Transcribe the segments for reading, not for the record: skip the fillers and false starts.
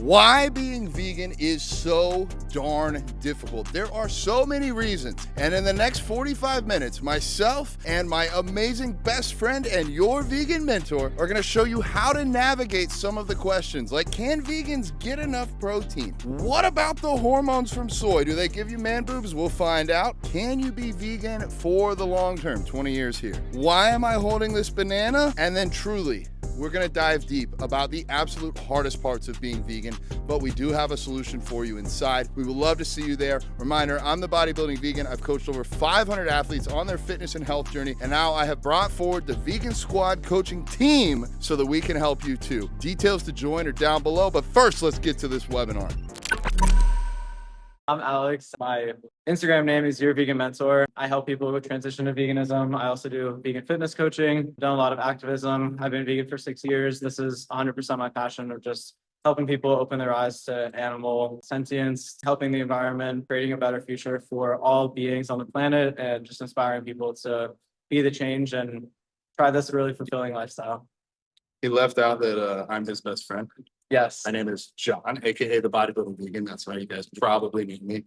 Why being vegan is so darn difficult. There are so many reasons. And in the next 45 minutes, myself and my amazing best friend and your vegan mentor are gonna show you how to navigate some of the questions. Like, can vegans get enough protein? What about the hormones from soy? Do they give you man boobs? We'll find out. Can you be vegan for the long term? 20 years here. Why am I holding this banana? And then truly, we're gonna dive deep about the absolute hardest parts of being vegan, but we do have a solution for you inside. We would love to see you there. Reminder, I'm the Bodybuilding Vegan. I've coached over 500 athletes on their fitness and health journey, and now I have brought forward the Vegan Squad coaching team so that we can help you too. Details to join are down below, but first, let's get to this webinar. I'm Alex. My Instagram name is Your Vegan Mentor. I help people with transition to veganism. I also do vegan fitness coaching, done a lot of activism. I've been vegan for 6 years. This is 100% my passion of just helping people open their eyes to animal sentience, helping the environment, creating a better future for all beings on the planet, and just inspiring people to be the change and try this really fulfilling lifestyle. He left out that I'm his best friend. Yes. My name is John, aka the Bodybuilding Vegan. That's how you guys probably meet me.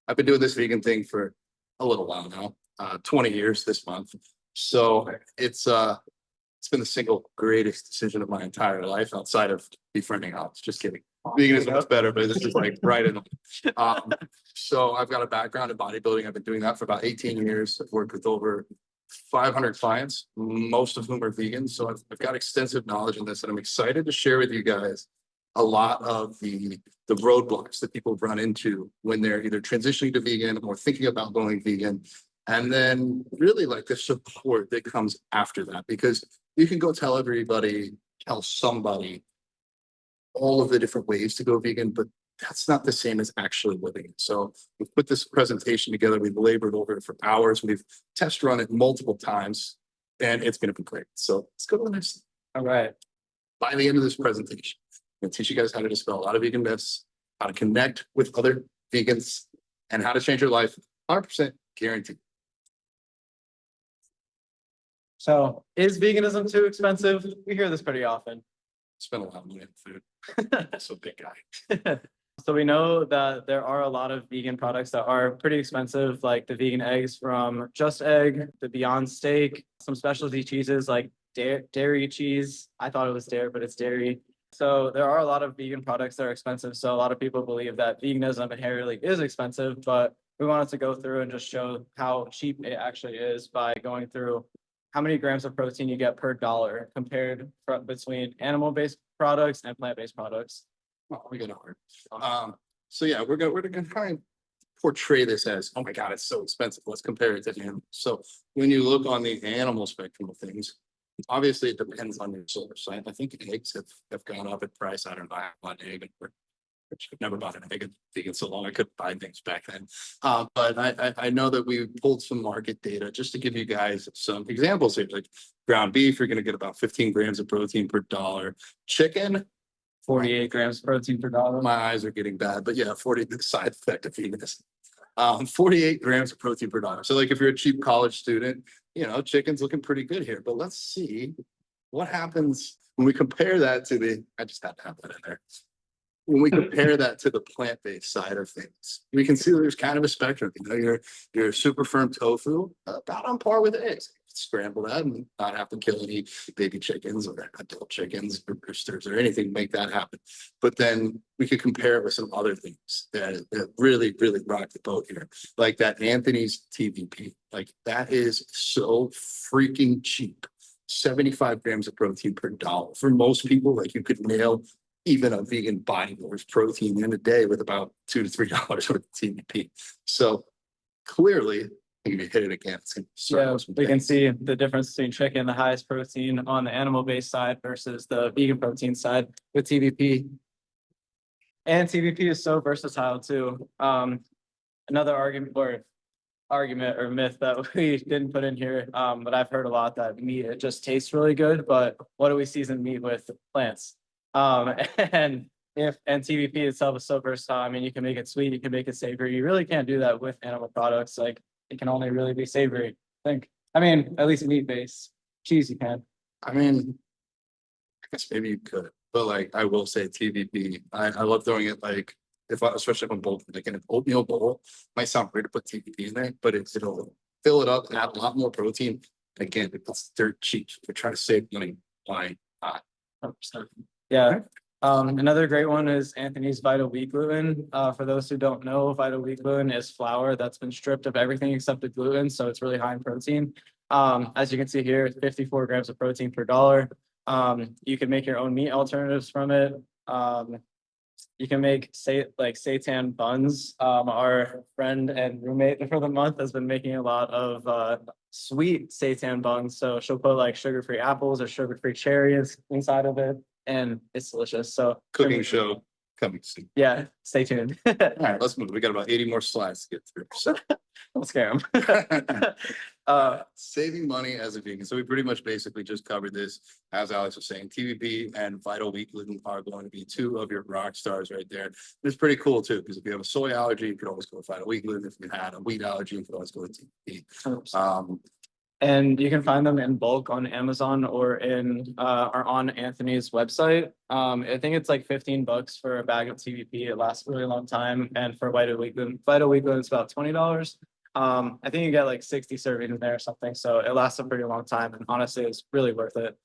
I've been doing this vegan thing for a little while now, 20 years this month. So it's been the single greatest decision of my entire life outside of befriending Alex. Just kidding. Veganism is better, but this is like right in the so I've got a background in bodybuilding. I've been doing that for about 18 years. I've worked with over 500 clients, most of whom are vegan. So I've got extensive knowledge in this, and I'm excited to share with you guys a lot of the roadblocks that people run into when they're either transitioning to vegan or thinking about going vegan. And then really like the support that comes after that, because you can go tell somebody all of the different ways to go vegan, but that's not the same as actually living it. So we've put this presentation together. We've labored over it for hours. We've test run it multiple times, and it's going to be great. So let's go to the next. All right. By the end of this presentation, I'm going to teach you guys how to dispel a lot of vegan myths, how to connect with other vegans, and how to change your life. 100% guaranteed. So is veganism too expensive? We hear this pretty often. Spend a lot of money on food. So big guy. So we know that there are a lot of vegan products that are pretty expensive, like the vegan eggs from Just Egg, the Beyond Steak, some specialty cheeses like dairy cheese. I thought it was dairy, but it's dairy. So there are a lot of vegan products that are expensive. So a lot of people believe that veganism inherently is expensive, but we wanted to go through and just show how cheap it actually is by going through how many grams of protein you get per dollar compared between animal-based products and plant-based products. Oh, we got hard. So yeah, we're gonna try and portray this as, oh my God, it's so expensive. Let's compare it to animals. So when you look on the animal spectrum of things, obviously it depends on your source. I think eggs have gone up in price. I don't know how much egg, I've never bought an egg in vegan so long I couldn't buy things back then. But I know that we pulled some market data just to give you guys some examples here. Like ground beef, you're gonna get about 15 grams of protein per dollar. Chicken, 48 grams of protein per dollar. my eyes are getting bad, but yeah, 40, the side effect of veganism. 48 grams of protein per dollar. So like if you're a cheap college student, you know, chicken's looking pretty good here. But let's see what happens when we compare that to I just had to have that in there. When we compare that to the plant-based side of things, we can see there's kind of a spectrum. You know, your super firm tofu, about on par with eggs. Scramble that and not have to kill any baby chickens or adult chickens or roosters or anything to make that happen. But then we could compare it with some other things that really, really rock the boat here. Like that Anthony's TVP. Like that is so freaking cheap. 75 grams of protein per dollar. For most people, like you could nail even a vegan bodybuilder's protein in a day with about $2 to $3 worth of TVP. So clearly, you hit it again. Yeah, we can see the difference between chicken, the highest protein on the animal-based side versus the vegan protein side with TVP. And TVP is so versatile too. Another argument or myth that we didn't put in here, but I've heard a lot that meat, it just tastes really good, but what do we season meat with? Plants. And TVP itself is so versatile. I mean, you can make it sweet, you can make it savory. You really can't do that with animal products. Like it can only really be savory, I think. I mean, at least meat based. Cheese you can. I mean, I guess maybe you could. But like, I will say TVP, I love throwing it like, especially if I'm bold, like in an oatmeal bowl, might sound weird to put TVP in there, but it'll fill it up and add a lot more protein. Again, it's dirt cheap. If you're trying to save money, why not? 100%. Yeah. Another great one is Anthony's Vital Wheat Gluten. For those who don't know, Vital Wheat Gluten is flour that's been stripped of everything except the gluten, so it's really high in protein. As you can see here, 54 grams of protein per dollar. You can make your own meat alternatives from it. You can make seitan buns. Our friend and roommate for the month has been making a lot of sweet seitan buns. So she'll put like sugar-free apples or sugar-free cherries inside of it, and it's delicious. So Cooking show coming soon. yeah, stay tuned. All right, let's move. We got about 80 more slides to get through. So Don't scare them. saving money as a vegan. So we pretty much basically just covered this. As Alex was saying, TVP and Vital Wheat Gluten are going to be two of your rock stars right there. It's pretty cool too, because if you have a soy allergy, you could always go with Vital Wheat Gluten. If you had a wheat allergy, you could always go with TVP. And you can find them in bulk on Amazon or on Anthony's website. I think it's like $15 for a bag of TVP. It lasts a really long time. And for Vital Wheat Gluten, it's about $20. I think you get like 60 servings in there or something. So it lasts a pretty long time. And honestly, it's really worth it.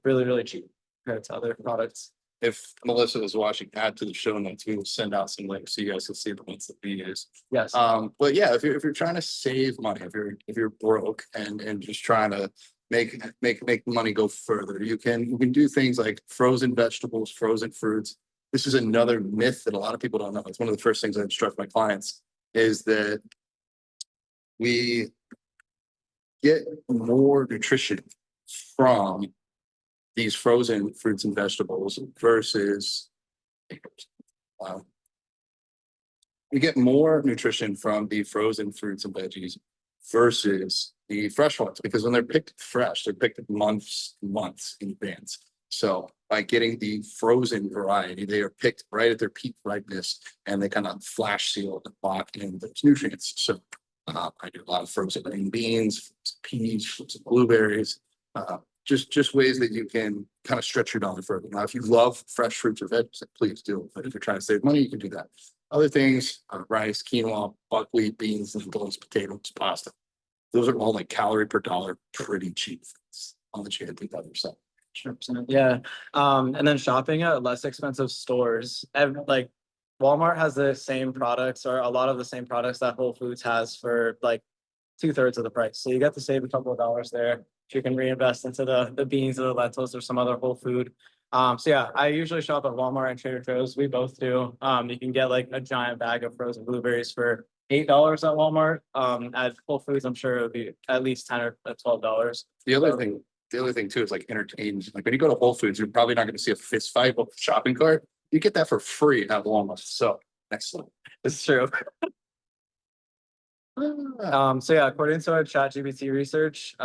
Really, really cheap compared to other products. If Melissa is watching, add to the show notes. We will send out some links so you guys can see the ones that we use. Yes. But yeah, if you're trying to save money, if you're broke and just trying to make money go further, you can do things like frozen vegetables, frozen fruits. This is another myth that a lot of people don't know. It's one of the first things I instruct my clients is that we get more nutrition from these frozen fruits and vegetables versus we get more nutrition from the frozen fruits and veggies versus the fresh ones, because when they're picked fresh, they're picked months in advance. So by getting the frozen variety, they are picked right at their peak ripeness, and they kind of flash seal and lock in those nutrients. So I do a lot of frozen green beans, peas, blueberries, just ways that you can kind of stretch your dollar further. Now, if you love fresh fruits or veggies, please do. But if you're trying to save money, you can do that. Other things, rice, quinoa, buckwheat, beans, lentils, potatoes, pasta. Those are all like calorie per dollar, pretty cheap. I'll let you hit that yourself. 100%. Yeah. And then shopping at less expensive stores, like Walmart has the same products or a lot of the same products that Whole Foods has for like 2/3 of the price. So you get to save a couple of dollars there. You can reinvest into the beans or the lentils or some other whole food. So yeah, I usually shop at Walmart and Trader Joe's. We both do. You can get like a giant bag of frozen blueberries for $8 at Walmart. At Whole Foods, I'm sure it would be at least $10 or $12. The other thing too is like entertainment. Like when you go to Whole Foods, you're probably not going to see a fist fight with a shopping cart. You get that for free at Walmart. So excellent. It's true. So yeah, according to our ChatGPT research,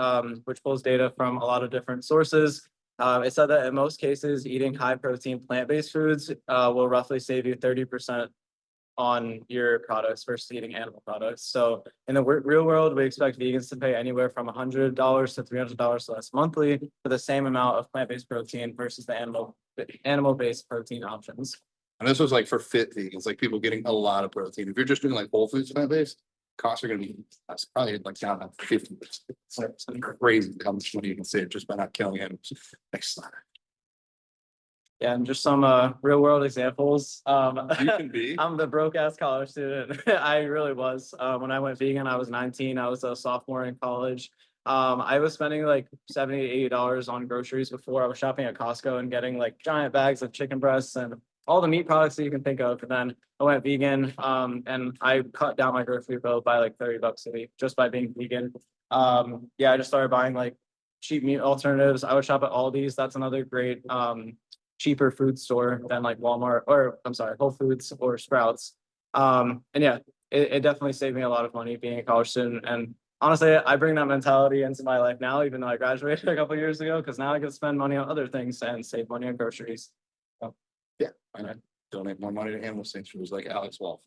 which pulls data from a lot of different sources, it said that in most cases, eating high protein plant-based foods will roughly save you 30% on your products versus eating animal products. So in the real world, we expect vegans to pay anywhere from $100 to $300 less monthly for the same amount of plant-based protein versus the animal-based protein options. And this was like for fit vegans, like people getting a lot of protein. If you're just doing like Whole Foods plant-based, costs are going to be probably like down to 50%. It's crazy how much money you can save just by not killing animals. Next slide. Yeah, and just some real world examples. You can be. I'm the broke ass college student. I really was. When I went vegan, I was 19. I was a sophomore in college. I was spending like $70 to $80 on groceries before. I was shopping at Costco and getting like giant bags of chicken breasts and all the meat products that you can think of. And then I went vegan, and I cut down my grocery bill by like $30 a week just by being vegan. Yeah, I just started buying like cheap meat alternatives. I would shop at Aldi's. That's another great cheaper food store than like Walmart, or I'm sorry, Whole Foods or Sprouts. And yeah, it definitely saved me a lot of money being a college student. And honestly, I bring that mentality into my life now, even though I graduated a couple of years ago, because now I can spend money on other things and save money on groceries. Yeah, why not donate more money to animal sanctuaries like Alex Wolf?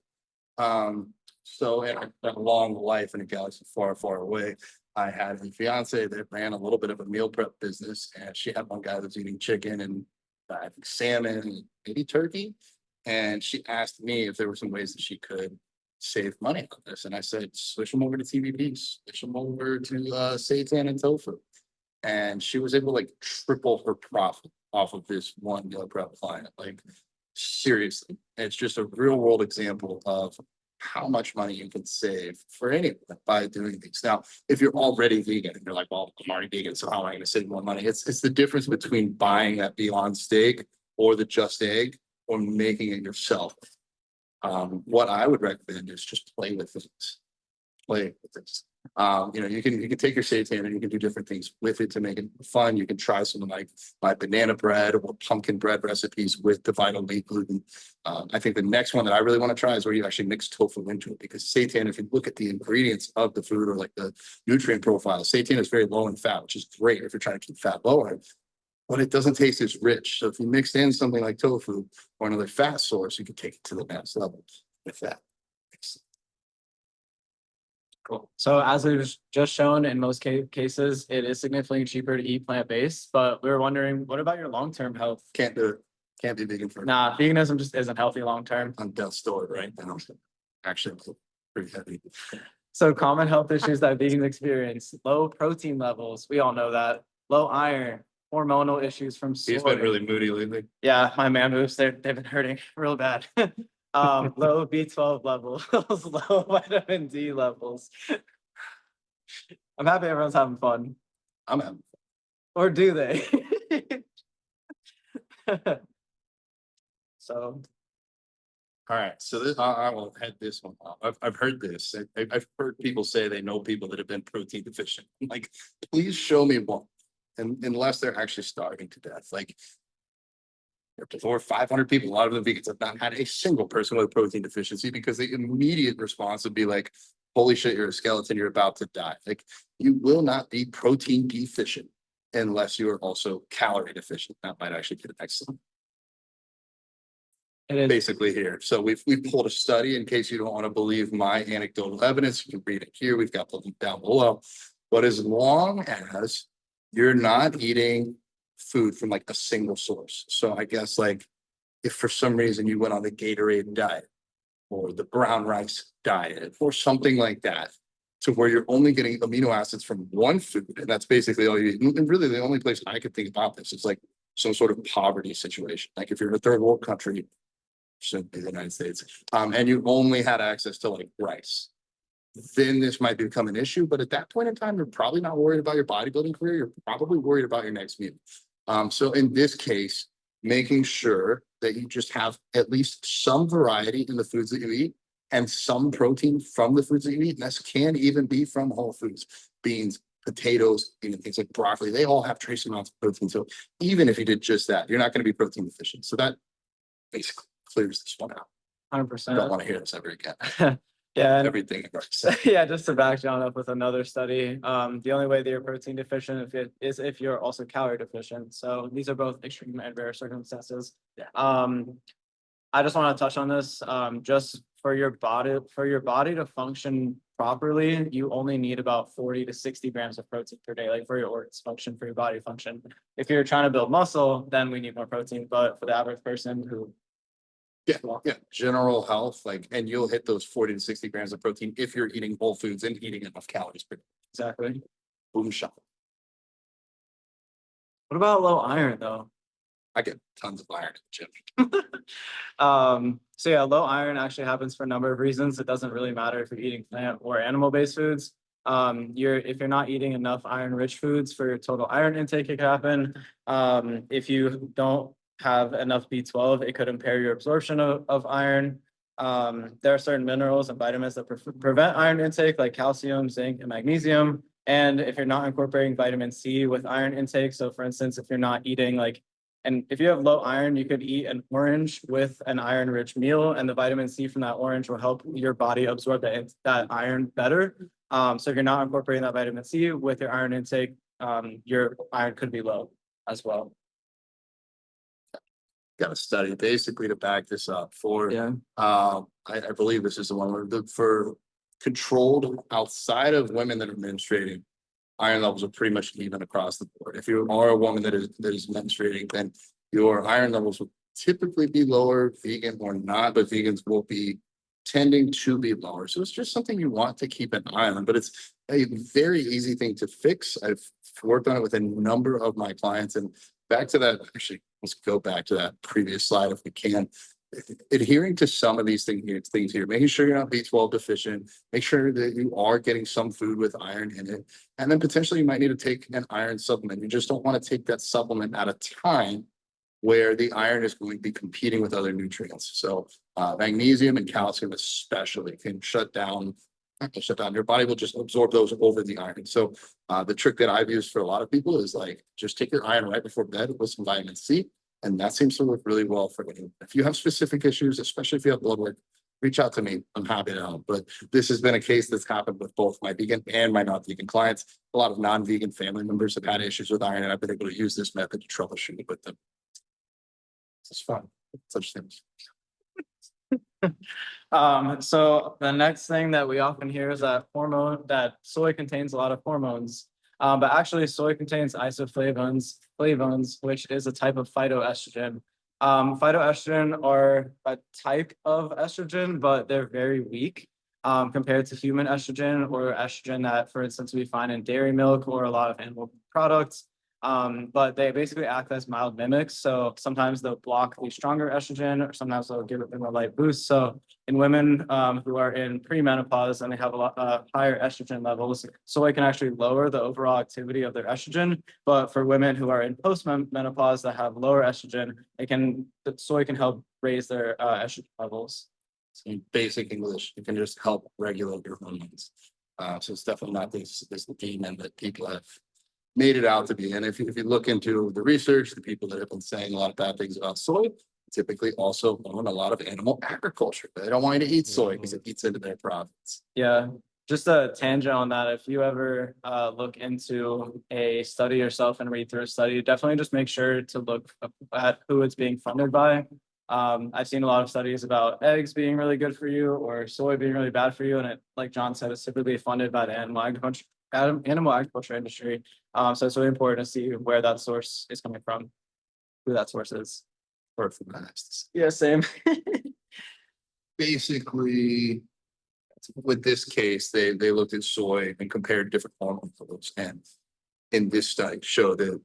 So in a long life in a galaxy far, far away, I had a fiance that ran a little bit of a meal prep business, and she had one guy that was eating chicken and I think salmon, maybe turkey. And she asked me if there were some ways that she could save money on this. And I said, switch them over to TVPs, switch them over to seitan and tofu. And she was able to like triple her profit off of this one meal prep client. Like seriously, it's just a real world example of how much money you can save for anyone by doing these. Now, if you're already vegan and you're like, well, I'm already vegan, so how am I going to save more money? It's the difference between buying that Beyond Steak or the Just Egg or making it yourself. What I would recommend is just play with things. Play with this. You can take your seitan and you can do different things with it to make it fun. You can try some of like my banana bread or pumpkin bread recipes with the vital wheat gluten. I think the next one that I really want to try is where you actually mix tofu into it, because seitan, if you look at the ingredients of the food or like the nutrient profile, seitan is very low in fat, which is great if you're trying to keep fat lower, but it doesn't taste as rich. So if you mix in something like tofu or another fat source, you can take it to the next level with that. Cool. So as it was just shown, in most cases, it is significantly cheaper to eat plant-based, but we were wondering, what about your long-term health? Can't do it. Can't be vegan for Nah, veganism just isn't healthy long-term. on death's door, right? I don't actually pretty heavy. So common health issues that vegans experience: low protein levels. We all know that. Low iron, hormonal issues from soy. He's been really moody lately. Yeah, my manboobs, they've been hurting real bad. Low B12 levels, low vitamin D levels. I'm happy everyone's having fun. I'm having. Or do they? So, All right, so this, I will head this one off. I've heard this. I've heard people say they know people that have been protein deficient. I'm like, please show me one. And unless they're actually starving to death, like over 500 people, a lot of the vegans have not had a single person with a protein deficiency, because the immediate response would be like, holy shit, you're a skeleton, you're about to die. Like, you will not be protein deficient unless you are also calorie deficient. That might actually be the next one. it is. Basically here. So we've pulled a study in case you don't want to believe my anecdotal evidence. You can read it here. We've got the link down below. But as long as you're not eating food from like a single source. So I guess like if for some reason you went on the Gatorade diet or the brown rice diet or something like that, to where you're only getting amino acids from one food, and that's basically all you eat. And really the only place I could think about this is like some sort of poverty situation. Like if you're in a third world country, shouldn't be the United States, and you only had access to like rice, then this might become an issue. But at that point in time, you're probably not worried about your bodybuilding career. You're probably worried about your next meal. So in this case, making sure that you just have at least some variety in the foods that you eat and some protein from the foods that you eat. And this can even be from whole foods, beans, potatoes, even things like broccoli. They all have trace amounts of protein. So even if you did just that, you're not going to be protein deficient. So that basically clears this one out. 100%. I don't want to hear this ever again. Yeah. Everything I've already said. Yeah, just to back John up with another study, the only way that you're protein deficient is if you're also calorie deficient. So these are both extreme and rare circumstances. Yeah. I just want to touch on this. Just for your body to function properly, you only need about 40 to 60 grams of protein per day, like for your organs function, for your body function. If you're trying to build muscle, then we need more protein. But for the average person who Yeah, general health, like, and you'll hit those 40 to 60 grams of protein if you're eating whole foods and eating enough calories per day. exactly. Boom shot. What about low iron though? I get tons of iron in the gym. So yeah, low iron actually happens for a number of reasons. It doesn't really matter if you're eating plant or animal-based foods. If you're not eating enough iron-rich foods for your total iron intake, it can happen. If you don't have enough B12, it could impair your absorption of iron. There are certain minerals and vitamins that prevent iron intake, like calcium, zinc, and magnesium. And if you're not incorporating vitamin C with iron intake, so for instance, if you're not eating and if you have low iron, you could eat an orange with an iron-rich meal, and the vitamin C from that orange will help your body absorb that iron better. So if you're not incorporating that vitamin C with your iron intake, your iron could be low as well. Got a study basically to back this up for, Yeah. I believe this is the one where for controlled outside of women that are menstruating, iron levels are pretty much even across the board. If you are a woman that is menstruating, then your iron levels will typically be lower, vegan or not, but vegans will be tending to be lower. So it's just something you want to keep an eye on, but it's a very easy thing to fix. I've worked on it with a number of my clients, and back to that, actually, let's go back to that previous slide if we can. Adhering to some of these things here, making sure you're not B12 deficient, make sure that you are getting some food with iron in it, and then potentially you might need to take an iron supplement. You just don't want to take that supplement at a time where the iron is going to be competing with other nutrients. So magnesium and calcium especially can shut down. Your body will just absorb those over the iron. So the trick that I've used for a lot of people is like, just take your iron right before bed with some vitamin C. And that seems to work really well for you. If you have specific issues, especially if you have blood work, reach out to me. I'm happy to help. But this has been a case that's happened with both my vegan and my non-vegan clients. A lot of non-vegan family members have had issues with iron, and I've been able to use this method to troubleshoot with them. It's fun. Such things. So the next thing that we often hear is that soy contains a lot of hormones. But actually soy contains isoflavones, which is a type of phytoestrogen. Phytoestrogen are a type of estrogen, but they're very weak compared to human estrogen or estrogen that, for instance, we find in dairy milk or a lot of animal products. But they basically act as mild mimics. So sometimes they'll block the stronger estrogen, or sometimes they'll give them a light boost. So in women who are in premenopause and they have a lot higher estrogen levels, soy can actually lower the overall activity of their estrogen. But for women who are in postmenopause that have lower estrogen, soy can help raise their estrogen levels. So in basic English, it can just help regulate your hormones. So it's definitely not this demon that people have made it out to be. And if you look into the research, the people that have been saying a lot of bad things about soy typically also own a lot of animal agriculture. They don't want you to eat soy because it eats into their profits. Yeah, just a tangent on that. If you ever look into a study yourself and read through a study, definitely just make sure to look at who it's being funded by. I've seen a lot of studies about eggs being really good for you or soy being really bad for you. And it, like John said, it's typically funded by the animal agriculture industry. So it's really important to see where that source is coming from, who that source is. Or for the Yeah, same. Basically, with this case, they looked at soy and compared different hormone levels, and in this study showed that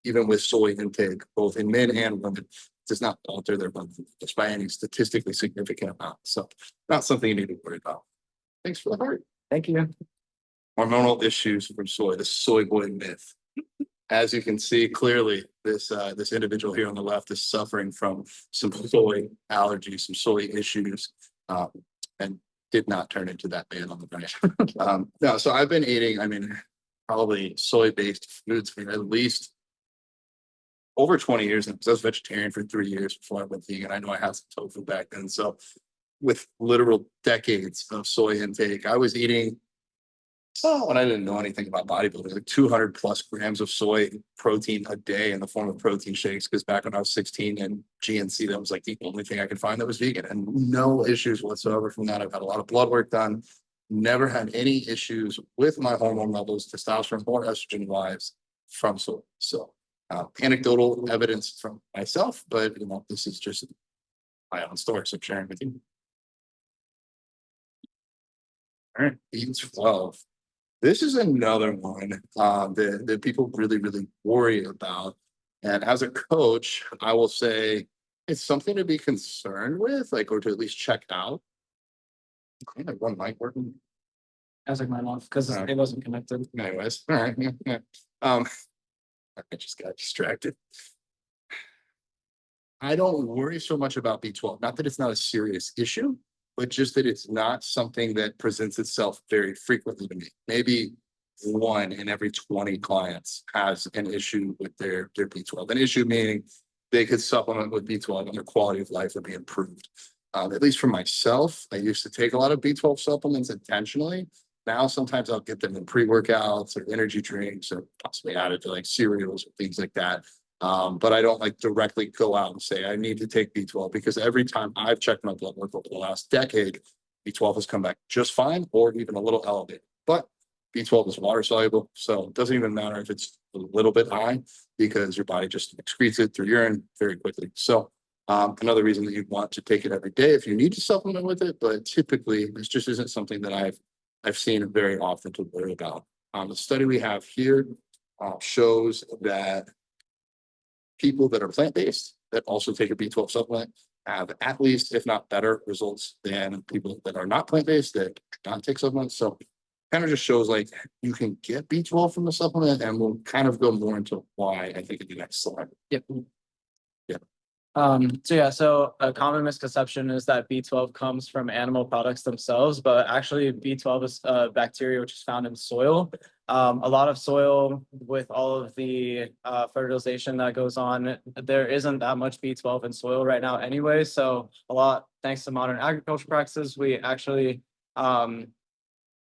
even with soy intake, both in men and women, does not alter their blood glucose by any statistically significant amount. So not something you need to worry about. Thanks for the heart. Thank you. Hormonal issues from soy, the soy boy myth. As you can see clearly, this individual here on the left is suffering from some soy allergies, some soy issues, and did not turn into that man on the right. No, so I've been eating, probably soy-based foods for at least over 20 years now, because I was vegetarian for 3 years before I went vegan. I know I had some tofu back then. So with literal decades of soy intake, I was eating, when I didn't know anything about bodybuilding, like 200 plus grams of soy protein a day in the form of protein shakes. Because back when I was 16 in GNC, that was like the only thing I could find that was vegan, and no issues whatsoever from that. I've had a lot of blood work done, never had any issues with my hormone levels, testosterone or estrogen wise from soy. So anecdotal evidence from myself, but this is just my own story, so I'm sharing with you. All right, B12. This is another one that people really, really worry about. And as a coach, I will say it's something to be concerned with, or to at least check out. Okay, one mic working. I was like, mine off because it wasn't connected. Anyways, all right. Yeah. I just got distracted. I don't worry so much about B12. Not that it's not a serious issue, but just that it's not something that presents itself very frequently to me. Maybe 1 in every 20 clients has an issue with their B12. An issue meaning they could supplement with B12 and their quality of life would be improved. At least for myself, I used to take a lot of B12 supplements intentionally. Now, sometimes I'll get them in pre-workouts or energy drinks or possibly added to cereals or things like that. But I don't directly go out and say I need to take B12, because every time I've checked my blood work over the last decade, B12 has come back just fine or even a little elevated. But B12 is water soluble, so it doesn't even matter if it's a little bit high because your body just excretes it through urine very quickly. So another reason that you'd want to take it every day if you need to supplement with it, but typically this just isn't something that I've seen very often to worry about. The study we have here shows that people that are plant-based that also take a B12 supplement have at least, if not better, results than people that are not plant-based that do not take supplements. So kind of just shows like you can get B12 from the supplement, and we'll kind of go more into why I think in the next slide. Yep. Yeah. So a common misconception is that B12 comes from animal products themselves, but actually B12 is a bacteria which is found in soil. A lot of soil with all of the fertilization that goes on, there isn't that much B12 in soil right now anyway. So thanks to modern agriculture practices, we actually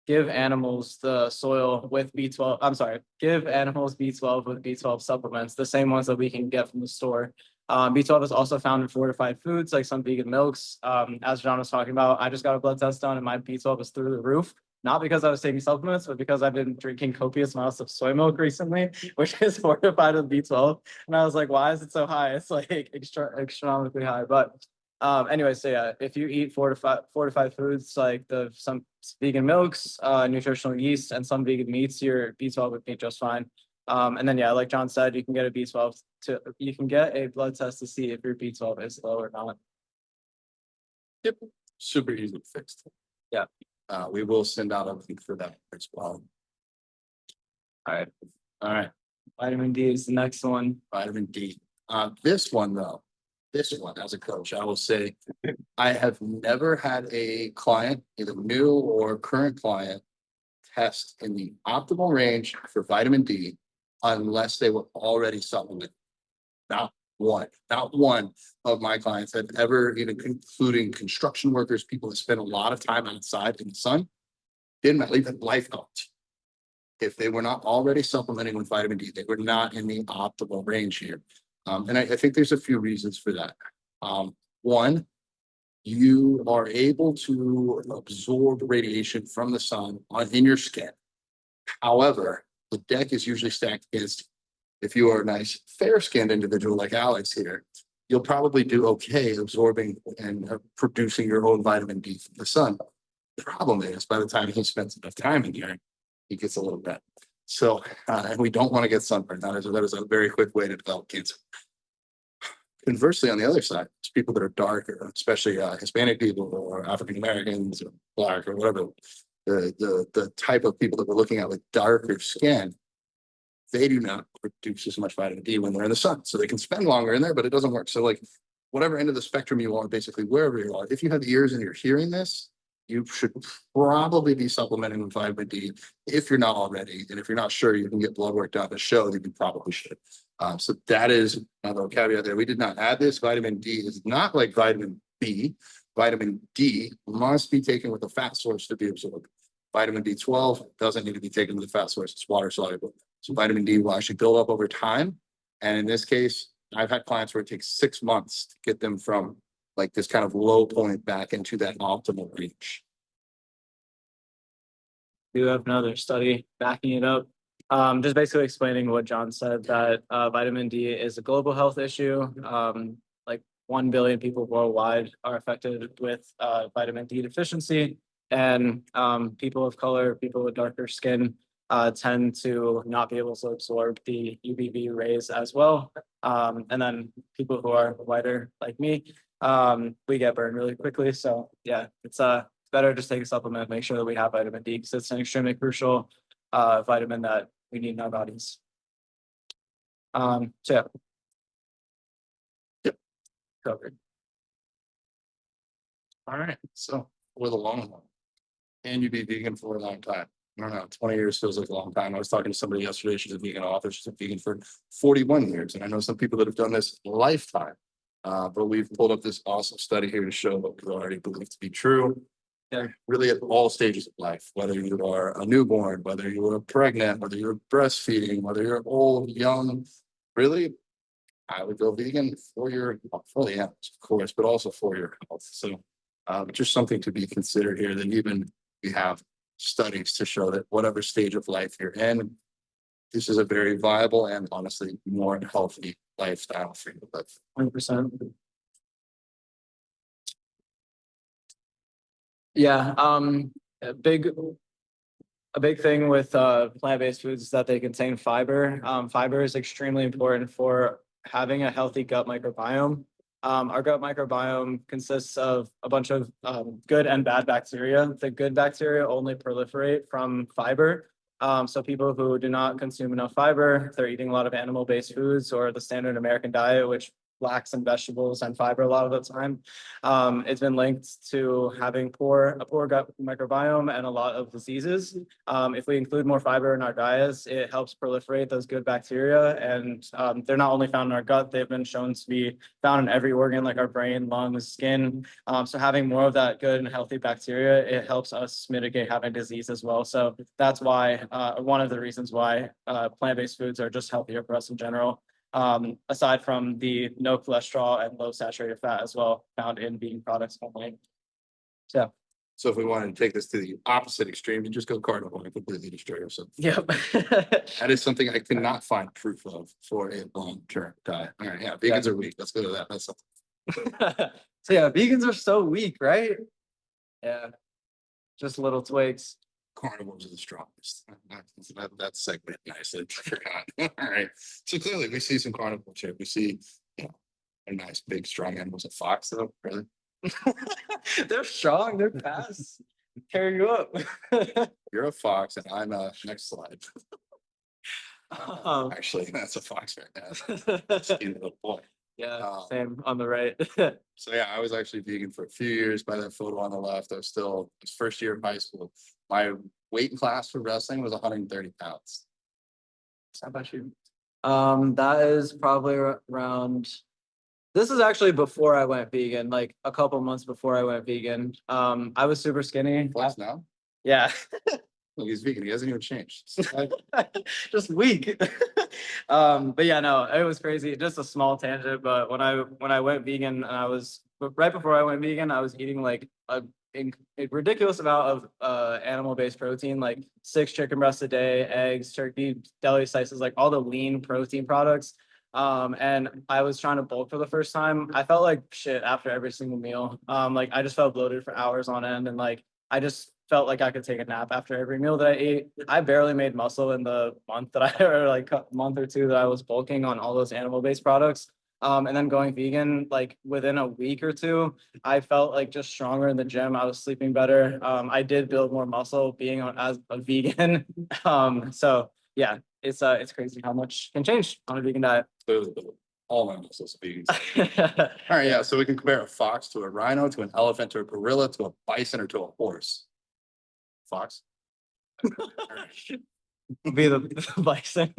give animals the soil with B12. Give animals B12 with B12 supplements, the same ones that we can get from the store. B12 is also found in fortified foods, like some vegan milks. As John was talking about, I just got a blood test done and my B12 is through the roof. Not because I was taking supplements, but because I've been drinking copious amounts of soy milk recently, which is fortified with B12. And I was like, why is it so high? It's like astronomically high. But anyway, so yeah, if you eat fortified foods like some vegan milks, nutritional yeast, and some vegan meats, your B12 would be just fine. And then yeah, like John said, you can get a blood test to see if your B12 is low or not. Yep. Super easily fixed. Yeah. We will send out a link for that as well. All right. Vitamin D is the next one. Vitamin D. This one as a coach, I will say I have never had a client, either new or current client, test in the optimal range for vitamin D unless they were already supplemented. Not one of my clients have ever, even including construction workers, people that spend a lot of time outside in the sun, did not leave lifeguards. If they were not already supplementing with vitamin D, they were not in the optimal range here. And I think there's a few reasons for that. One, you are able to absorb radiation from the sun in your skin. However, the deck is usually stacked against, if you are a nice fair-skinned individual like Alex here, you'll probably do okay absorbing and producing your own vitamin D from the sun. The problem is, by the time he spends enough time in here, he gets a little red. So, and we don't want to get sunburned. That is a very quick way to develop cancer. Conversely, on the other side, it's people that are darker, especially Hispanic people or African Americans or Black or whatever, the type of people that we're looking at with darker skin, they do not produce as much vitamin D when they're in the sun. So they can spend longer in there, but it doesn't work. So like whatever end of the spectrum you are, basically wherever you are, if you have ears and you're hearing this, you should probably be supplementing with vitamin D if you're not already. And if you're not sure, you can get blood work done to show that you probably should. So that is another caveat there. We did not add this. Vitamin D is not like vitamin B. Vitamin D must be taken with a fat source to be absorbed. Vitamin B12 doesn't need to be taken with a fat source. It's water soluble. So vitamin D will actually build up over time. And in this case, I've had clients where it takes 6 months to get them from like this kind of low point back into that optimal range. We do have another study backing it up. Just basically explaining what John said, that vitamin D is a global health issue. Like 1 billion people worldwide are affected with vitamin D deficiency. And people of color, people with darker skin tend to not be able to absorb the UVB rays as well. And then people who are whiter like me, we get burned really quickly. So yeah, it's better just take a supplement, make sure that we have vitamin D because it's an extremely crucial vitamin that we need in our bodies. So yeah. Yep. Covered. All right. So for the long haul, and you be vegan for a long time. I don't know, 20 years feels like a long time. I was talking to somebody yesterday, she's a vegan author, she's a vegan for 41 years. And I know some people that have done this a lifetime. But we've pulled up this awesome study here to show what we already believe to be true. Yeah, really at all stages of life, whether you are a newborn, whether you are pregnant, whether you're breastfeeding, whether you're old, young, really, I would go vegan for the animals, of course, but also for your health. So just something to be considered here that even we have studies to show that whatever stage of life you're in, this is a very viable and honestly more healthy lifestyle for you to live. 100%. Yeah, a big thing with plant-based foods is that they contain fiber. Fiber is extremely important for having a healthy gut microbiome. Our gut microbiome consists of a bunch of good and bad bacteria. The good bacteria only proliferate from fiber. So people who do not consume enough fiber, they're eating a lot of animal-based foods or the standard American diet, which lacks in vegetables and fiber a lot of the time. It's been linked to having a poor gut microbiome and a lot of diseases. If we include more fiber in our diets, it helps proliferate those good bacteria. And they're not only found in our gut, they've been shown to be found in every organ, like our brain, lungs, skin. So having more of that good and healthy bacteria, it helps us mitigate having disease as well. So that's why, one of the reasons why plant-based foods are just healthier for us in general. Aside from the no cholesterol and low saturated fat as well found in vegan products only. So if we wanted to take this to the opposite extreme, you just go carnivore and completely destroy yourself. yep. That is something I cannot find proof of for a long-term diet. All right, yeah, vegans are weak. Let's go to that. That's something. So yeah, vegans are so weak, right? Yeah, just little twigs. Carnivores are the strongest. That segment nicely. I forgot. All right. So clearly we see some carnivores here. We see, you know, a nice big strong animals. A fox though, really? They're strong, they're fast. Carry you up. You're a fox and I'm a next slide. Actually, that's a fox right now. Skinny little boy. Yeah, same on the right. So yeah, I was actually vegan for a few years. By that photo on the left, I was still first year of high school. My weight class for wrestling was 130 pounds. How about you? That is probably around. This is actually before I went vegan, like a couple months before I went vegan. I was super skinny. Plus now? Yeah. Look, he's vegan. He hasn't even changed. Just weak. But yeah, no, it was crazy. Just a small tangent. But when I went vegan, and right before I went vegan, I was eating like a ridiculous amount of animal-based protein, like 6 chicken breasts a day, eggs, turkey, deli slices, like all the lean protein products. And I was trying to bulk for the first time. I felt like shit after every single meal. Like I just felt bloated for hours on end, and like I just felt like I could take a nap after every meal that I ate. I barely made muscle in the month that or like a month or two that I was bulking on all those animal-based products. And then going vegan, like within a week or two, I felt like just stronger in the gym. I was sleeping better. I did build more muscle being as a vegan. So yeah, it's crazy how much can change on a vegan diet. All my muscles are vegans. All right, yeah. So we can compare a fox to a rhino, to an elephant, to a gorilla, to a bison, or to a horse. Fox. Be the bison.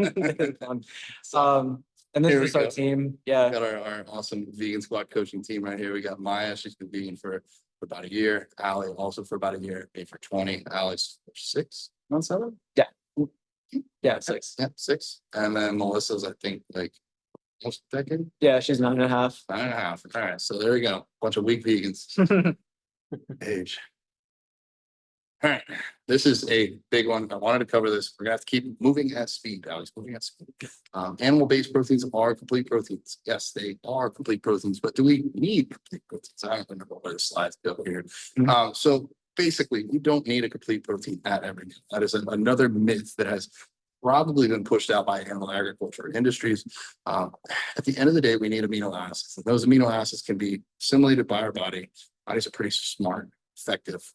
And this is our team. Yeah. Got our awesome vegan squad coaching team right here. We got Maya. She's been vegan for about a year. Allie also for about a year. Me for 20. Allie's for 6 months out of it. Yeah, 6. Yeah, 6. And then Melissa's, I think, like almost a decade. Yeah, she's 9.5. 9.5. All right. So there we go. Bunch of weak vegans. Age. All right, this is a big one. I wanted to cover this. We're gonna have to keep moving at speed, Alex. Moving at speed. Animal-based proteins are complete proteins. Yes, they are complete proteins, but do we need complete proteins? I don't remember where the slides go here. So basically, you don't need a complete protein at every meal. That is another myth that has probably been pushed out by animal agriculture industries. At the end of the day, we need amino acids. And those amino acids can be assimilated by our body. Bodies are pretty smart, effective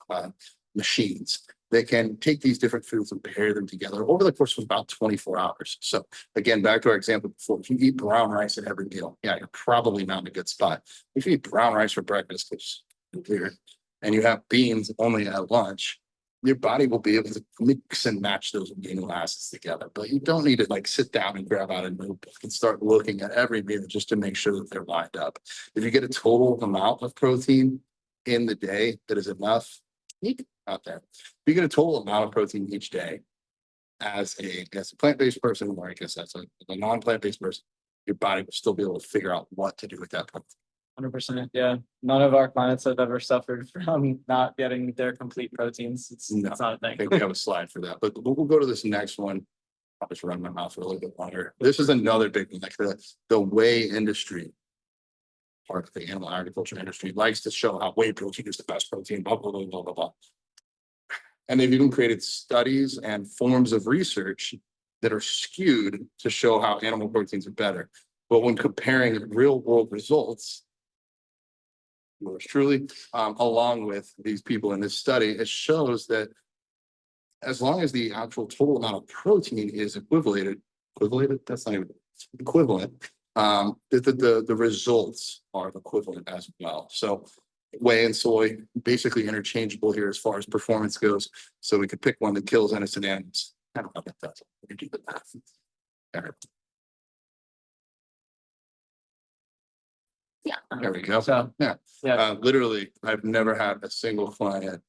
machines. They can take these different foods and pair them together over the course of about 24 hours. So again, back to our example before, if you eat brown rice at every meal, yeah, you're probably not in a good spot. If you eat brown rice for breakfast, which is clear, and you have beans only at lunch, your body will be able to mix and match those amino acids together. But you don't need to like sit down and grab out a notebook and start looking at every meal just to make sure that they're lined up. If you get a total amount of protein in the day that is enough, eat out there. If you get a total amount of protein each day as a plant-based person, or I guess that's a non-plant-based person, your body will still be able to figure out what to do with that protein. 100%. Yeah. None of our clients have ever suffered from not getting their complete proteins. It's not a I thing. think we have a slide for that, but we'll go to this next one. I'll just run my mouth for a little bit longer. This is another big one, like the whey industry, part of the animal agriculture industry, likes to show how whey protein is the best protein, blah, blah, blah, blah, blah, blah. And they've even created studies and forms of research that are skewed to show how animal proteins are better. But when comparing real world results, yours truly, along with these people in this study, it shows that as long as the actual total amount of protein is equivalent, that's not even equivalent, the results are equivalent as well. So whey and soy basically interchangeable here as far as performance goes. So we could pick one that kills innocent animals. I don't know if that does. We can do the math. All right. Yeah. There we go. So, Yeah. yeah. Literally, I've never had a single client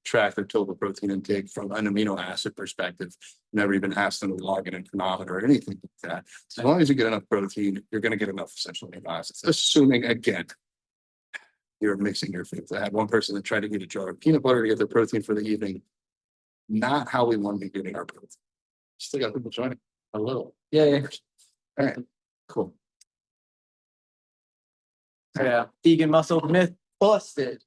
track their total protein intake from an amino acid perspective. Never even asked them to log in a chronometer or anything like that. As long as you get enough protein, you're going to get enough essential amino acids, assuming, again, you're mixing your foods. I had one person that tried to eat a jar of peanut butter to get their protein for the evening. Not how we want to be getting our protein. Still got people joining a little. Yeah. Yeah. All right, cool. Yeah. Vegan muscle myth busted.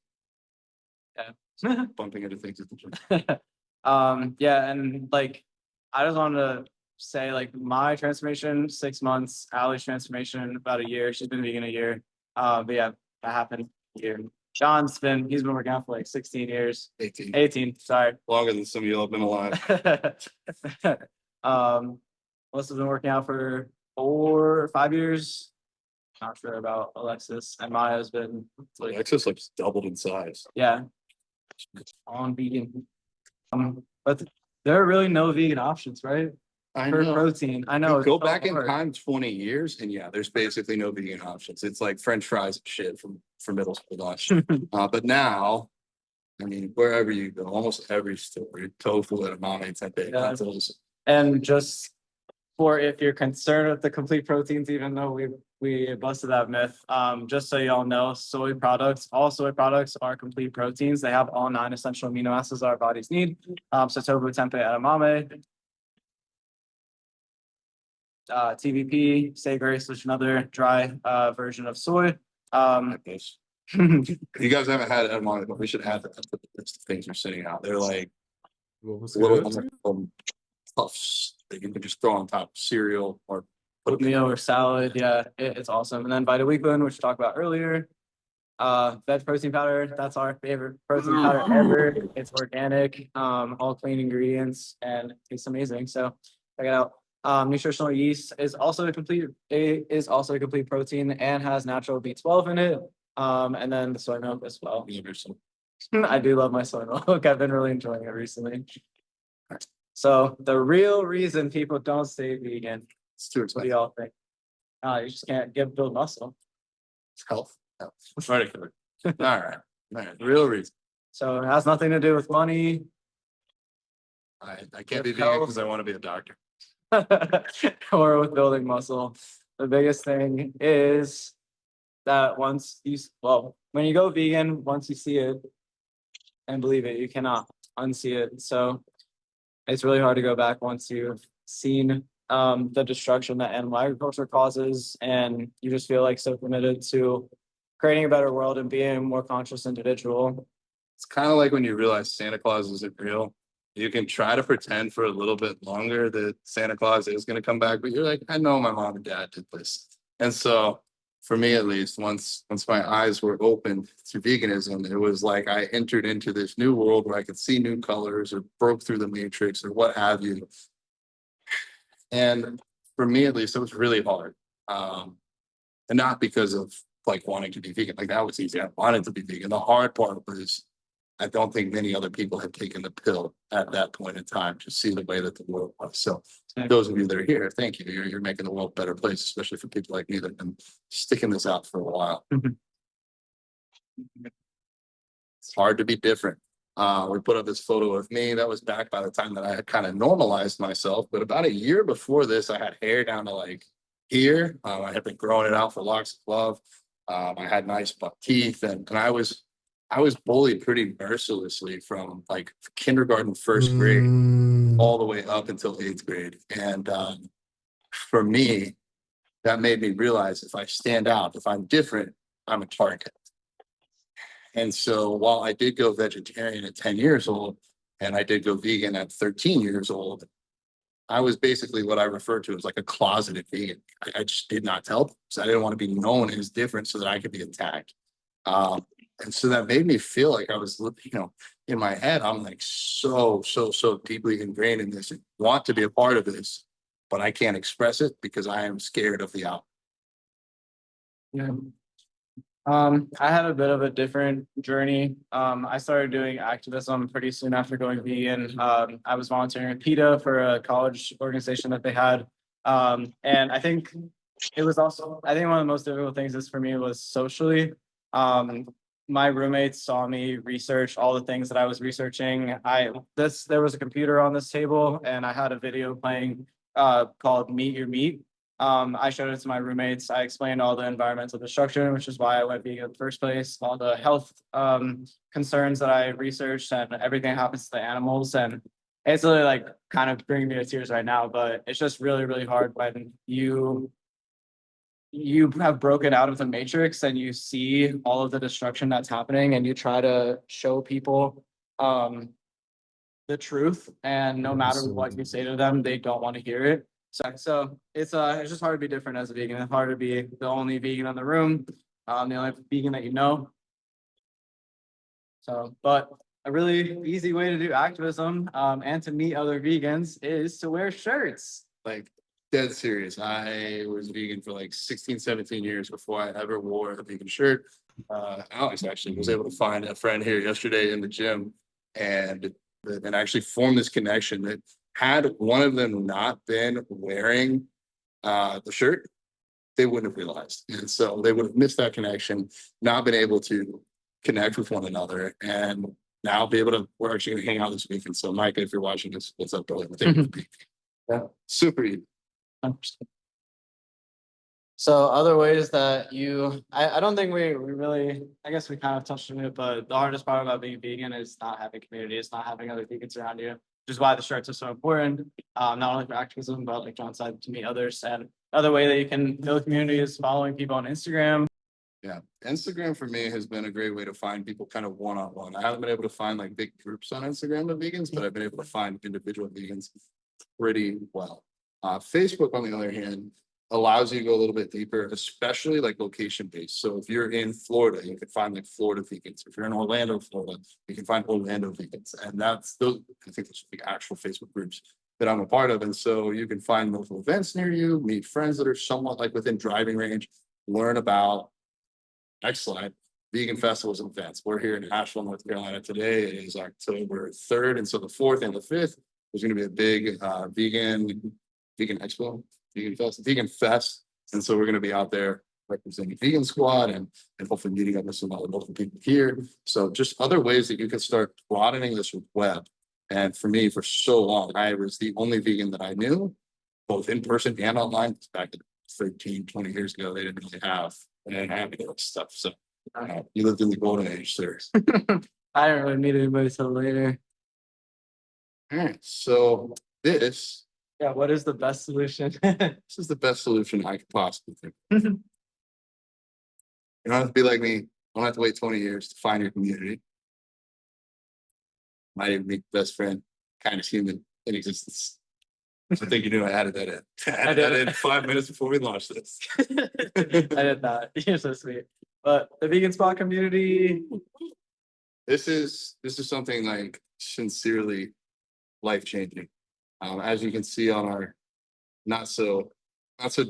Yeah. Bumping into things at the gym. Yeah, and like I just wanted to say, like, my transformation 6 months, Allie's transformation about a year. She's been vegan a year. But yeah, that happened a year. John's he's been working out for like 16 years. 18, sorry. Longer than some of you have been alive. Melissa's been working out for 4 or 5 years. Not sure about Alexis, and Maya's been like, Alexis like doubled in size. yeah, on vegan. But there are really no vegan options, right? I For know. protein. I know. Go it's so back in hard. time 20 years, and yeah, there's basically no vegan options. It's like French fries and shit for middle school lunch. But now, I mean, wherever you go, almost every store, tofu, edamame, tempeh, Yeah. lentils. And just for if you're concerned with the complete proteins, even though we busted that myth, just so y'all know, all soy products are complete proteins. They have all 9 essential amino acids our bodies need. So tofu, tempeh, edamame, TVP, say grace, which is another dry version of soy. Like this. You guys haven't had edamame, but we should add that to the list of things are sitting out. They're like little puffs that you can just throw on top of cereal or Oatmeal or salad, yeah, it's awesome. And then Vidoes, which we talked about earlier. Veg protein powder, that's our favorite protein powder ever. It's organic, all clean ingredients, and it's amazing. So check it out. Nutritional yeast is also a complete protein and has natural B12 in it. And then the soy milk as well. I do love my soy milk. I've been really enjoying it recently. So the real reason people don't stay vegan, It's too what do expensive. y'all think? You just can't build muscle. It's health. Right. All right. Real reason. So it has nothing to do with money. I can't be vegan because I want to be a doctor. Or with building muscle. The biggest thing is that when you go vegan, once you see it and believe it, you cannot unsee it. So it's really hard to go back once you've seen the destruction that animal agriculture causes, and you just feel like so committed to creating a better world and being a more conscious individual. It's kind of like when you realize Santa Claus isn't real. You can try to pretend for a little bit longer that Santa Claus is going to come back, but you're like, I know my mom and dad did this. And so for me, at least, once my eyes were opened to veganism, it was like I entered into this new world where I could see new colors or broke through the matrix or what have you. And for me, at least, it was really hard. And not because of like wanting to be vegan. Like that was easy. I wanted to be vegan. The hard part was I don't think many other people had taken the pill at that point in time to see the way that the world was. So those of you that are here, thank you. You're making the world a better place, especially for people like me that have been sticking this out for a while. It's hard to be different. We put up this photo of me. That was back by the time that I had kind of normalized myself. But about a year before this, I had hair down to like here. I had been growing it out for locks of love. I had nice buck teeth, and I was bullied pretty mercilessly from like kindergarten, first grade, all the way up until 8th grade. And for me, that made me realize if I stand out, if I'm different, I'm a target. And so while I did go vegetarian at 10 years old, and I did go vegan at 13 years old, I was basically what I refer to as like a closeted vegan. I just did not tell them because I didn't want to be known as different so that I could be attacked. And so that made me feel like I was, you know, in my head, I'm like so deeply ingrained in this and want to be a part of this, but I can't express it because I am scared of the out. Yeah. I had a bit of a different journey. I started doing activism pretty soon after going vegan. I was volunteering at PETA for a college organization that they had. And I think it was also, I think one of the most difficult things is for me was socially. My roommates saw me research all the things that I was researching. There was a computer on this table and I had a video playing called Meet Your Meat. I showed it to my roommates. I explained all the environmental destruction, which is why I went vegan in the first place, all the health concerns that I researched and everything that happens to the animals. And it's really like kind of bringing me to tears right now, but it's just really hard when you have broken out of the matrix and you see all of the destruction that's happening and you try to show people the truth, and no matter what you say to them, they don't want to hear it. So it's just hard to be different as a vegan. It's hard to be the only vegan in the room, the only vegan that you know. So, but a really easy way to do activism and to meet other vegans is to wear shirts. Like dead serious. I was vegan for like 16, 17 years before I ever wore a vegan shirt. Alex actually was able to find a friend here yesterday in the gym and actually form this connection that had one of them not been wearing the shirt, they wouldn't have realized. And so they would have missed that connection, not been able to connect with one another, and now be able to, we're actually going to hang out this weekend. So Micah, if you're watching this, what's up, brother? Yeah, super easy. 100%. So other ways that I don't think we really, I guess we kind of touched on it, but the hardest part about being vegan is not having community, it's not having other vegans around you, which is why the shirts are so important, not only for activism, but like John said, to meet others. And another way that you can build community is following people on Instagram. Yeah, Instagram for me has been a great way to find people kind of one-on-one. I haven't been able to find like big groups on Instagram of vegans, but I've been able to find individual vegans pretty well. Facebook, on the other hand, allows you to go a little bit deeper, especially like location based. So if you're in Florida, you can find like Florida vegans. If you're in Orlando, Florida, you can find Orlando vegans. And that's those, I think those are the actual Facebook groups that I'm a part of. And so you can find multiple events near you, meet friends that are somewhat like within driving range, learn about, next slide, vegan festivals and events. We're here in Asheville, North Carolina today. It is October 3rd. And so the 4th and the 5th, there's going to be a big vegan expo, vegan fest. And so we're going to be out there representing Vegan Squad and hopefully meeting up with some other local people here. So just other ways that you can start broadening this web. And for me, for so long, I was the only vegan that I knew, both in person and online. Back 13, 20 years ago, they didn't really have any of that stuff. So you lived in the golden age, sir. I didn't really meet anybody till later. All right, so this. Yeah, what is the best solution? This is the best solution I could possibly think of. You don't have to be like me. You don't have to wait 20 years to find your community. Might even meet the best friend, kindest human in existence. I think you knew I added that in. I added that in 5 minutes before we launched this. I did not. You're so sweet. But the vegan spot community. This is something like sincerely life-changing. As you can see on our not so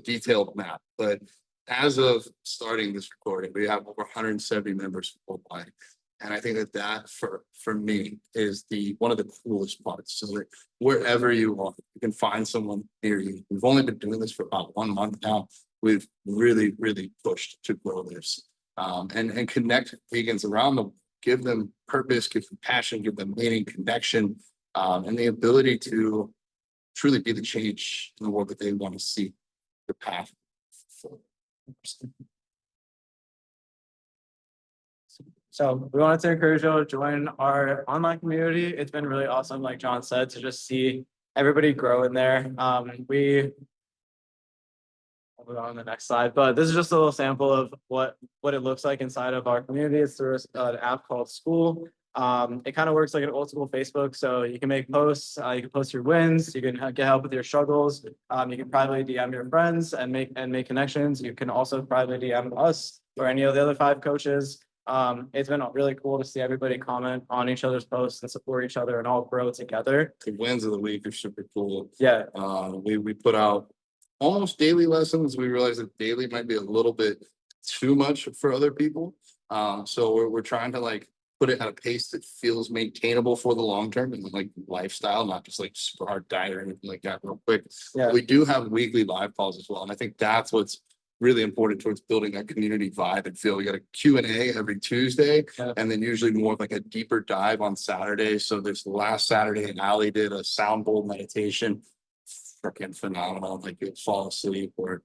detailed map, but as of starting this recording, we have over 170 members worldwide. And I think that for me is one of the coolest parts. So that wherever you are, you can find someone near you. We've only been doing this for about 1 month now. We've really pushed to grow this and connect vegans around them, give them purpose, give them passion, give them meaning, connection, and the ability to truly be the change in the world that they want to see, the path forward. So we wanted to encourage you to join our online community. It's been really awesome, like John said, to just see everybody grow in there. I'll move on to the next slide, but this is just a little sample of what it looks like inside of our community. It's through an app called School. It kind of works like an old school Facebook. So you can make posts, you can post your wins, you can get help with your struggles. You can privately DM your friends and make connections. You can also privately DM us or any of the other 5 coaches. It's been really cool to see everybody comment on each other's posts and support each other and all grow together. The wins of the week are super cool. Yeah. We put out almost daily lessons. We realized that daily might be a little bit too much for other people. So we're trying to like put it at a pace that feels maintainable for the long term and like lifestyle, not just like super hard diet or anything like that real quick. Yeah. We do have weekly live calls as well. And I think that's what's really important towards building that community vibe and feel. We got a Q&A every Tuesday, and then usually more of like a deeper dive on Saturday. So this last Saturday, Allie did a sound bowl meditation. Freaking phenomenal. Like you'll fall asleep or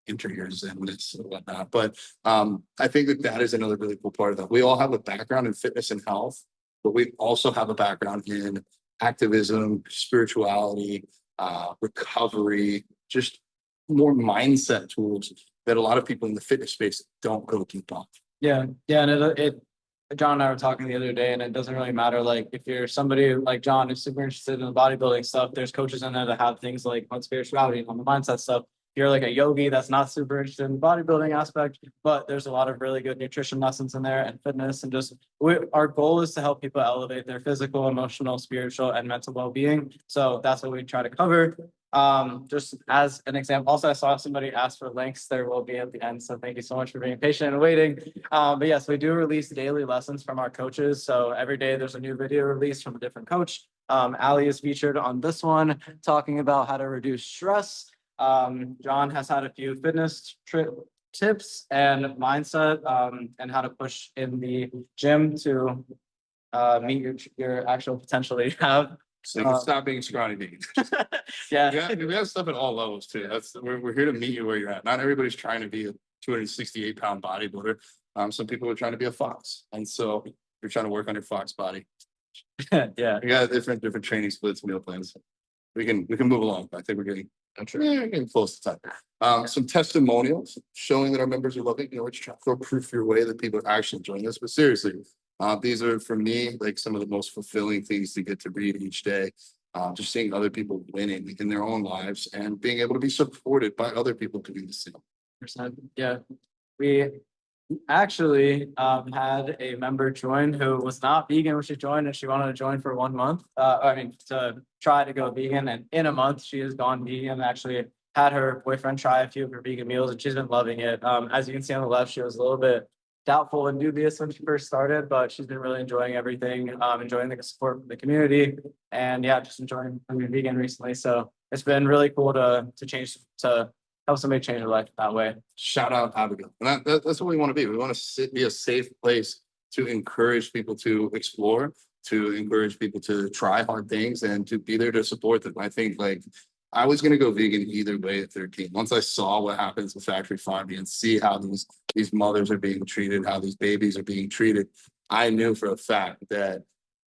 enter your zenness and whatnot. But I think that is another really cool part of that. We all have a background in fitness and health, but we also have a background in activism, spirituality, recovery, just more mindset tools that a lot of people in the fitness space don't go deep on. Yeah. And John and I were talking the other day, and it doesn't really matter. Like if you're somebody like John who's super interested in the bodybuilding stuff, there's coaches in there that have things like on spirituality and on the mindset stuff. If you're like a yogi that's not super interested in the bodybuilding aspect, but there's a lot of really good nutrition lessons in there and fitness, and just our goal is to help people elevate their physical, emotional, spiritual, and mental well-being. So that's what we try to cover. Just as an example, also I saw somebody ask for links. There will be at the end. So thank you so much for being patient and waiting. But yes, we do release daily lessons from our coaches. So every day there's a new video release from a different coach. Allie is featured on this one, talking about how to reduce stress. John has had a few fitness tips and mindset, and how to push in the gym to meet your actual potential that you have. So you can stop being scrawny vegan. Yeah. We have stuff at all levels too. We're here to meet you where you're at. Not everybody's trying to be a 268-pound bodybuilder. Some people are trying to be a fox, and so you're trying to work on your fox body. Yeah. We got different training splits, meal plans. We can move along. I think we're getting close to time. Some testimonials showing that our members are loving. You know, we're just trying to throw proof your way that people are actually enjoying this. But seriously, these are for me like some of the most fulfilling things to get to read each day. Just seeing other people winning in their own lives and being able to be supported by other people to do the same. Yeah. We actually had a member join who was not vegan when she joined, and she wanted to join for 1 month. To try to go vegan, and in a month she has gone vegan. Actually had her boyfriend try a few of her vegan meals, and she's been loving it. As you can see on the left, she was a little bit doubtful and dubious when she first started, but she's been really enjoying everything, enjoying the support from the community, and yeah, just enjoying becoming vegan recently. So it's been really cool to help somebody change their life that way. Shout out Abigail. And that's what we want to be. We want to be a safe place to encourage people to explore, to encourage people to try hard things, and to be there to support them. I think like I was going to go vegan either way at 13. Once I saw what happens with factory farming and see how these mothers are being treated, how these babies are being treated, I knew for a fact that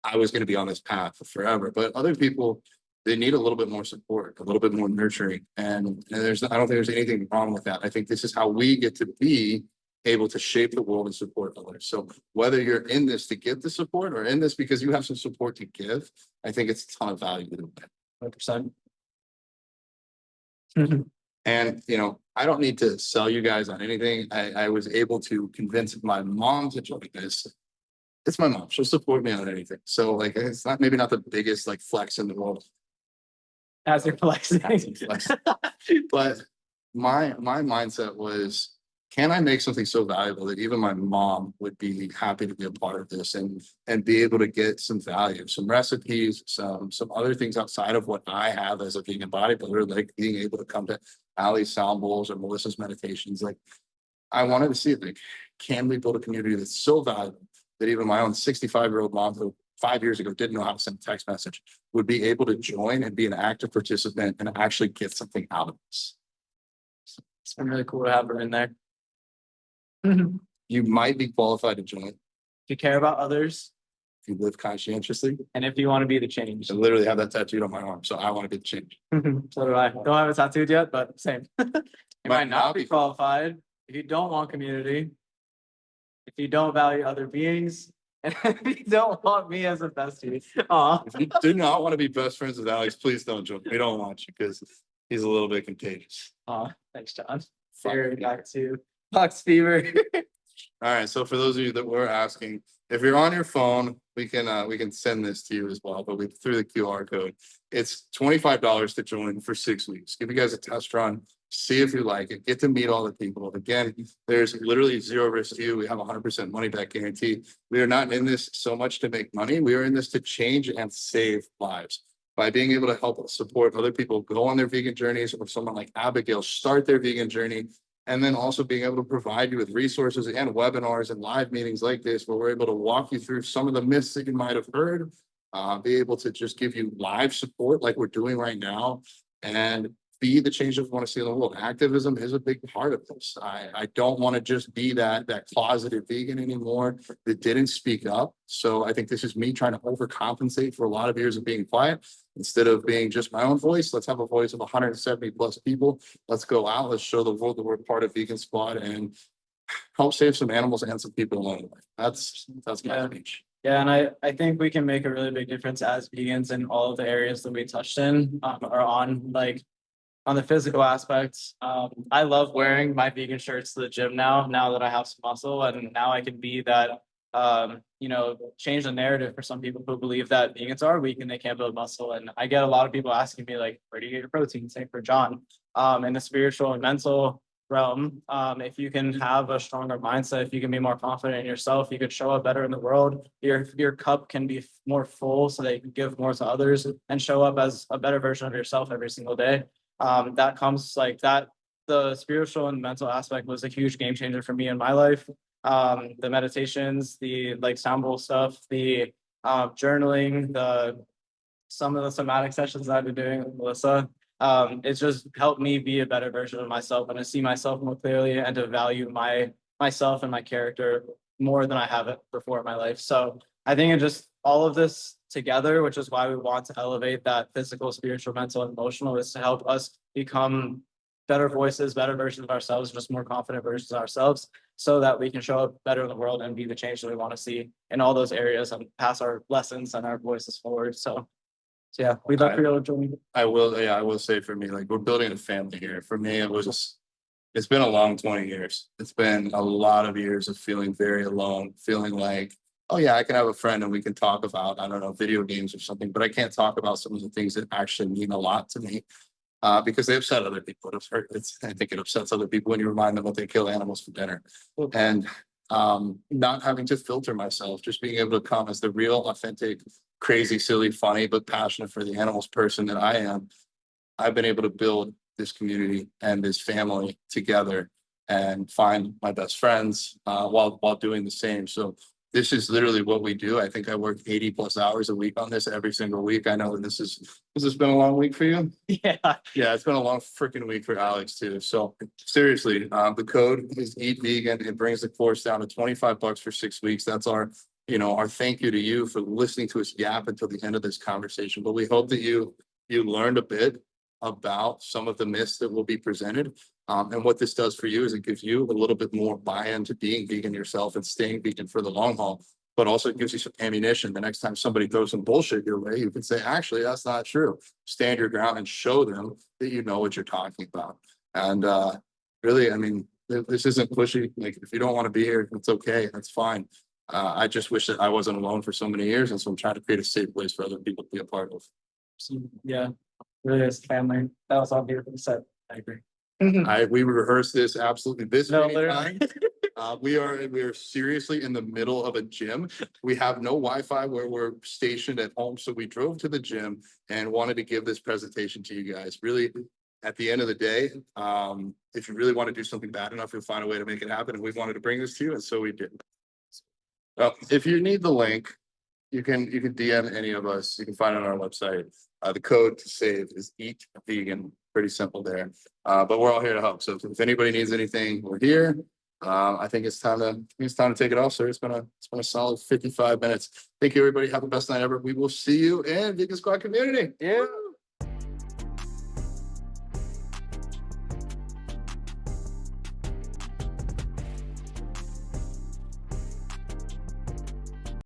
I was going to be on this path for forever. But other people, they need a little bit more support, a little bit more nurturing. And I don't think there's anything wrong with that. I think this is how we get to be able to shape the world and support others. So whether you're in this to get the support or in this because you have some support to give, I think it's a ton of value. 100%. And, you know, I don't need to sell you guys on anything. I was able to convince my mom to join this. It's my mom. She'll support me on anything. So like, it's not maybe not the biggest like flex in the world. As you're flexing. But my mindset was, can I make something so valuable that even my mom would be happy to be a part of this and be able to get some value, some recipes, some other things outside of what I have as a vegan bodybuilder, like being able to come to Allie's sound bowls or Melissa's meditations. Like I wanted to see it, like, can we build a community that's so valuable that even my own 65-year-old mom who 5 years ago didn't know how to send a text message would be able to join and be an active participant and actually get something out of this. So it's been really cool to have her in there. You might be qualified to join. if you care about others, if you live conscientiously, and if you want to be the change. I literally have that tattooed on my arm, so I want to be the change. So do I. Don't have it tattooed yet, but same. You Might might not not be be. qualified if you don't want community, if you don't value other beings, and if you don't want me as a bestie. Aw. If you do not want to be best friends with Alex, please don't join. We don't want you because he's a little bit contagious. Aw, thanks, John. Fuck. Fear back to Fox Fever. All right. So for those of you that were asking, if you're on your phone, we can send this to you as well, but through the QR code. It's $25 to join for 6 weeks. Give you guys a test run, see if you like it, get to meet all the people. Again, there's literally zero risk to you. We have 100% money back guarantee. We are not in this so much to make money. We are in this to change and save lives. By being able to help support other people go on their vegan journeys, or someone like Abigail start their vegan journey, and then also being able to provide you with resources and webinars and live meetings like this, where we're able to walk you through some of the myths that you might have heard, be able to just give you live support like we're doing right now, and be the change that we want to see in the world. Activism is a big part of this. I don't want to just be that closeted vegan anymore that didn't speak up. So I think this is me trying to overcompensate for a lot of years of being quiet. Instead of being just my own voice, let's have a voice of 170 plus people. Let's go out. Let's show the world that we're part of Vegan Squad and help save some animals and some people along the way. That's my speech. Yeah, and I think we can make a really big difference as vegans in all of the areas that we touched in, or on, like on the physical aspects. I love wearing my vegan shirts to the gym now that I have some muscle, and now I can be that, change the narrative for some people who believe that vegans are weak and they can't build muscle. And I get a lot of people asking me, like, where do you get your protein? Same for John. In the spiritual and mental realm, if you can have a stronger mindset, if you can be more confident in yourself, you could show up better in the world. Your cup can be more full so that you can give more to others and show up as a better version of yourself every single day. That comes like that. The spiritual and mental aspect was a huge game changer for me in my life. The meditations, the like sound bowl stuff, the journaling, some of the somatic sessions I've been doing with Melissa. It's just helped me be a better version of myself and to see myself more clearly and to value myself and my character more than I have it before in my life. So I think it just all of this together, which is why we want to elevate that physical, spiritual, mental, and emotional, is to help us become better voices, better versions of ourselves, just more confident versions of ourselves, so that we can show up better in the world and be the change that we want to see in all those areas and pass our lessons and our voices forward. So yeah, we'd love for you to join. I will say for me, like, we're building a family here. For me, it's been a long 20 years. It's been a lot of years of feeling very alone, feeling like, oh yeah, I can have a friend and we can talk about, I don't know, video games or something, but I can't talk about some of the things that actually mean a lot to me, because they upset other people. I think it upsets other people when you remind them that they kill animals for dinner. And not having to filter myself, just being able to come as the real, authentic, crazy, silly, funny, but passionate for the animals person that I am. I've been able to build this community and this family together and find my best friends while doing the same. So this is literally what we do. I think I work 80 plus hours a week on this every single week. I know that this has been a long week for you. Yeah. Yeah, it's been a long freaking week for Alex too. So seriously, the code is Eat Vegan. It brings the course down to $25 for 6 weeks. That's our thank you to you for listening to us yap until the end of this conversation. But we hope that you learned a bit about some of the myths that will be presented. And what this does for you is it gives you a little bit more buy-in to being vegan yourself and staying vegan for the long haul, but also it gives you some ammunition. The next time somebody throws some bullshit your way, you can say, actually, that's not true. Stand your ground and show them that you know what you're talking about. And really, I mean, this isn't pushy. Like, if you don't want to be here, it's okay. That's fine. I just wish that I wasn't alone for so many years. And so I'm trying to create a safe place for other people to be a part of. So, yeah, really is family. That was all beautifully said. I agree. We rehearsed this absolutely this No, many literally. times. We are seriously in the middle of a gym. We have no Wi-Fi where we're stationed at home. So we drove to the gym and wanted to give this presentation to you guys. Really, at the end of the day, if you really want to do something bad enough, you'll find a way to make it happen. And we wanted to bring this to you, and so we did. Well, if you need the link, you can DM any of us. You can find it on our website. The code to save is Eat Vegan. Pretty simple there. But we're all here to help. So if anybody needs anything, we're here. I think it's time to take it off, sir. It's been a solid 55 minutes. Thank you, everybody. Have the best night ever. We will see you in Vegan Squad community. Yeah.